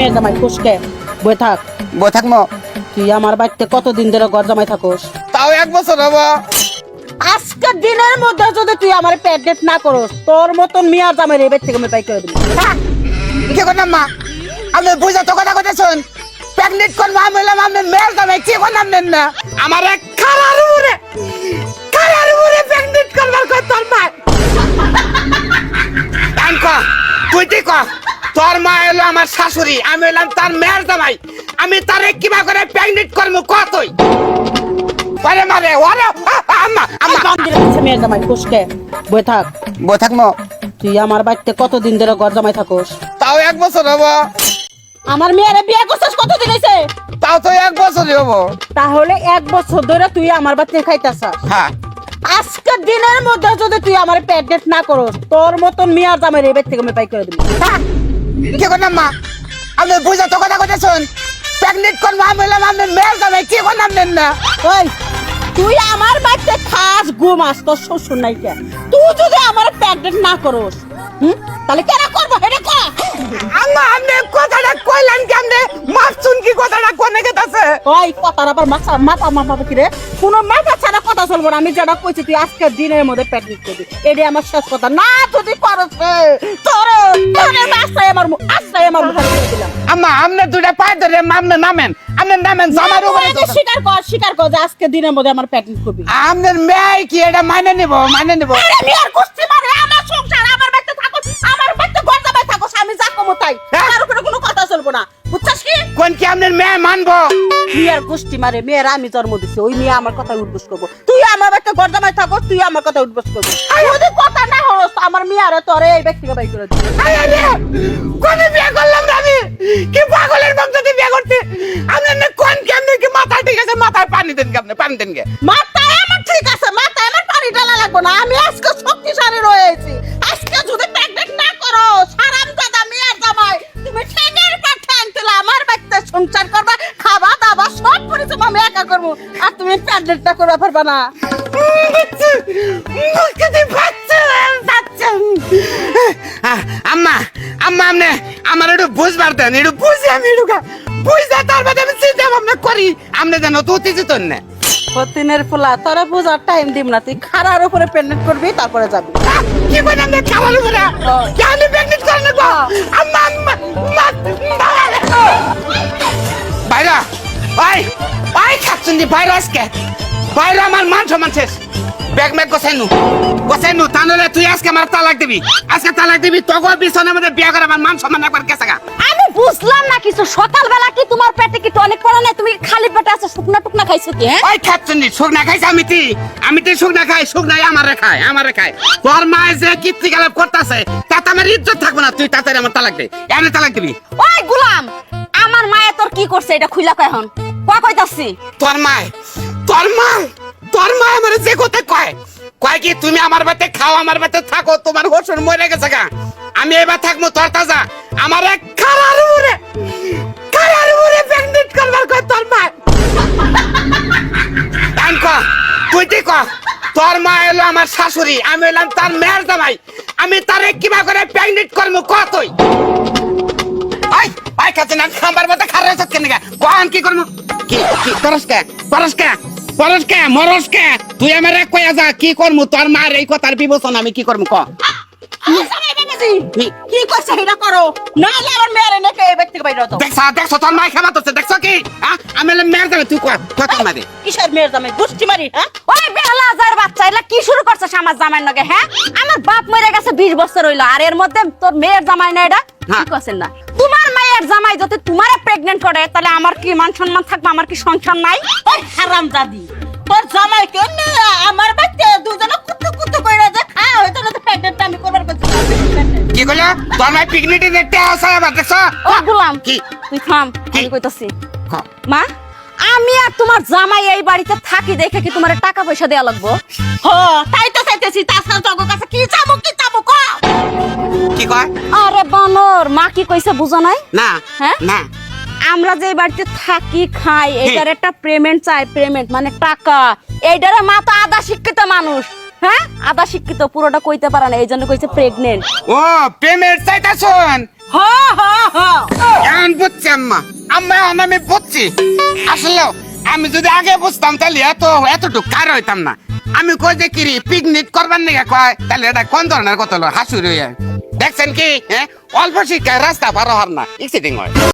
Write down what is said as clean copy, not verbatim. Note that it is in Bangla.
মেয়ে জামাই খুশকে বই থাক। বই থাকমো। তুই আমার বাড়িতে কতদিন ধরে ঘর জামাই থাকোস? তাও 1 বছর হবো। আজকের দিনের মধ্যে যদি তুই আমার প্রেগনেন্ট না করস, তোর মতন মিয়া জামাই এই বাড়ি থেকে আমি বাই করে দেব। কি করলাম মা? আমি বুঝা তো কথা শুন। প্রেগনেন্ট করবো আমি হলাম আপনার মেয়ের জামাই, কি করলাম না? আমার এক খারার উপরে প্রেগনেন্ট করবার কই তোর মা? তুই ঠিক ক, তোর মা এলো আমার শাশুড়ি, আমি হলাম তার মেয়ের জামাই, আমি তারে কিবা করে প্রেগনেন্ট করবো কতই? ওরে মারে ওরে আম্মা আম্মা মেয়ে জামাই খুশকে বই থাক। বই থাকমো। তুই আমার বাড়িতে কতদিন ধরে ঘর জামাই থাকোস? তাও 1 বছর হবো। আমার মেয়েরে বিয়ে করছিস কতদিন হইছে? তাও তো 1 বছরই হবো। তাহলে 1 বছর ধরে তুই আমার বাড়িতে খাইতাছস। হ্যাঁ। আজকের দিনের মধ্যে যদি তুই আমার প্রেগনেন্ট না করস, তোর মতন মিয়া জামাই এই বাড়ি থেকে আমি বাই করে দেব। কি করলাম মা? আমি বুঝা তো কথা শুন। প্রেগনেন্ট করবো আমি হলাম আপনার মেয়ের জামাই, কি করলাম না? ওই তুই আমার বাড়িতে খাস ঘুমাস, তোর শ্বশুর নাই কে? তুই যদি আমার প্রেগনেন্ট না করস, তাহলে কেন করবো এটা কর। আম্মা আপনি কথাটা কইলেন কেমনে? মাপছুন কি কথাটা কোনে গেতাছে? ওই কথার আবার মাথা কি রে? কোন মাথা ছাড়া কথা চলবো না। আমি যেটা কইছি তুই আজকের দিনের মধ্যে প্রেগনেন্ট করবি, এটাই আমার শেষ কথা। না যদি করস তোরে আশ্রয় আমার মুখে দিলাম। আম্মা আপনি দুইটা পায়ে ধরে আপনি নামেন জামার উপরে। স্বীকার কর যে আজকে দিনের মধ্যে আমার প্রেগনেন্ট করবি। আপনার মেয়ে কি এটা মাইনে নিব? আরে মেয়ের কুস্তি মারে, আমার সংসার, আমার বাড়িতে থাকো, আমার বাড়িতে ঘর জামাই থাকো, আমি যা কমো তাই, তার উপরে কোনো কথা চলবো না, বুঝছস কি? কোন কি আপনার মেয়ে মানবো? মেয়ের কুস্তি মারে, মেয়ের আমি জন্ম দিছি, ওই মেয়ে আমার কথা উঠবস করবো। তুই আমার বাড়িতে ঘর জামাই থাকো, তুই আমার কথা উঠবস করবো। যদি কথা না হরস আমার মেয়ের তোরে এই ব্যক্তিকে বাই করে দিবি। কোনে বিয়ে করলাম না আমি? কি পাগলের বংশতে বিয়ে করতে? আপনার না কোন কেমনে কি মাথা ঠিক আছে? মাথায় পানি দেন কেমনে? পানি দেন কে? মাথায় আমার ঠিক আছে, মাথায় আমার পানি ঢালা লাগবো না। আমি আজকে শক্তিশালী রয়েছি। আজকে যদি প্রেগনেন্ট না করো, সারাম দাদা মেয়ের জামাই, তুমি ঠ্যাঙের পর ঠ্যাং তুলে আমার বাড়িতে সংসার করবা, খাওয়া দাওয়া সব পরিশ্রম আমি একা করবো, আর তুমি প্রেগনেন্টটা করে পারবা না। আম্মা আম্মা আপনি আমার একটু বুঝবার দেন, একটু বুঝি আমি একটু বুঝতে, তার বাদে আমি চিন্তা ভাবনা করি। আপনি যেন তো উত্তেজিত না। প্রতিদিনের ফুলা তোরা বোঝার টাইম দিম না, তুই খারার উপরে প্রেগনেন্ট করবি, তারপরে যাবি। কি বলেন আপনি? খাওয়ার উপরে কেন প্রেগনেন্ট করেন না? আম্মা আম্মা বাইরা ভাই ভাই খাচ্ছেন দি বাইরে আজকে বাইরে আমার মান সম্মান শেষ। ব্যাগ ম্যাগ গোছাইনু তা নইলে তুই আজকে আমার তালাক দিবি, আজকে তালাক দিবি। তখন বিছানার মধ্যে বিয়ে করে আমার মান সম্মান একবার গেছে গা। আমি বুঝলাম না কিছু। সকালবেলা কি তোমার পেটে কি টনিক পড়া নাই? তুমি খালি পেটে আছো, শুকনা টুকনা খাইছো কি? হ্যাঁ ওই খাচ্ছেন দি শুকনা খাইছে, আমি তি শুকনা খাই, শুকনাই আমারে খায়। তোর মা যে কীর্তি গালাপ করতেছে তাতে আমার ইজ্জত থাকবে না। তুই তাড়াতাড়ি আমার তালাক দে, এমনি তালাক দিবি। ওই গোলাম, আমার মায়ে তোর কি করছে এটা খুইলা কয় এখন। কইতাছি তোর মা আমার যে কথা কয় কি তুমি আমার বাড়িতে খাও, আমার বাড়িতে থাকো, তোমার শ্বশুর মরে গেছে গা, আমি এবার থাকবো তোর তাজা। আমার এক খারার উপরে প্রেগনেন্ট করবার কয় তোর মা। তুই ঠিক ক, তোর মা এলো আমার শাশুড়ি, আমি এলাম তার মেয়ের জামাই, আমি তারে কিবা করে প্রেগনেন্ট করবো কতই? আই কাছে না খাবার মতো খারাপ হচ্ছে কেন? কোন কি করবো? কি মরস কে তুই আমার এক কয়া যা, কি করবো? তোর মার এই কথার বিবেচনা আমি কি করবো ক? কি করছে এটা করো, নাহলে আমার মেয়ের নাকি এই ব্যক্তিকে বাইরে দাও। দেখছো তোর মা খাবার হচ্ছে, দেখছো কি? আমি মেয়ের জামাই, তুই কর তোর মারে কিসের মেয়ের জামাই? দুষ্টি মারি। হ্যাঁ ওই বেলা যার বাচ্চা এলা কি শুরু করছিস আমার জামাইয়ের লগে? হ্যাঁ আমার বাপ মরে গেছে 20 বছর হইলো, আর এর মধ্যে তোর মেয়ের জামাই না এটা? হ্যাঁ। ঠিক আছে না? তোমার মায়ের জামাই যদি তোমারে প্রেগন্যান্ট করে তাহলে আমার কি মান সম্মান থাকবে? আমার কি সংসার নাই? ওই হারামজাদি, তোর জামাই কেন আমার বাচ্চা দুজনে কুতু কইরা যে খাওয়া হইতো না, তো প্রেগনেন্ট আমি করবার করতে। কি কইলা? তোর মা পিকনিকে দেখতে আসে আবার, দেখছো? ও গোলাম কি তুই থাম, কি? আমি কইতাছি। মা, আমি আর তোমার জামাই এই বাড়িতে থাকি দেখে কি তোমার টাকা পয়সা দেয়া লাগবো? তাই তো চাইতেছি, তাছাড়া তোর কাছে কি চাবো ক? কি কয়? আরে বানর, মা কি কইছে বুঝো নাই? না হ্যাঁ না আমরা যে বাড়িতে থাকি খাই এটার একটা পেমেন্ট চাই, পেমেন্ট মানে টাকা। এইটারে মা তো আধা শিক্ষিত মানুষ, হ্যাঁ আধা শিক্ষিত, পুরোটা কইতে পারে না, এই জন্য কইছে প্রেগনেন্ট। ও পেমেন্ট চাইতা শুন, এখন আম্মা আম্মা এখন আমি বুঝছি আসলে আমি যদি আগে বুঝতাম তাহলে এতটুকু কার হইতাম না আমি কই যে কি পিকনিক করবার নিয়ে কয় তাহলে এটা কোন ধরনের কথা হলো হাসুর হইয়া দেখছেন কি হ্যাঁ অল্প শিক্ষায় রাস্তা পার হওয়ার না এক্সিডিং হয়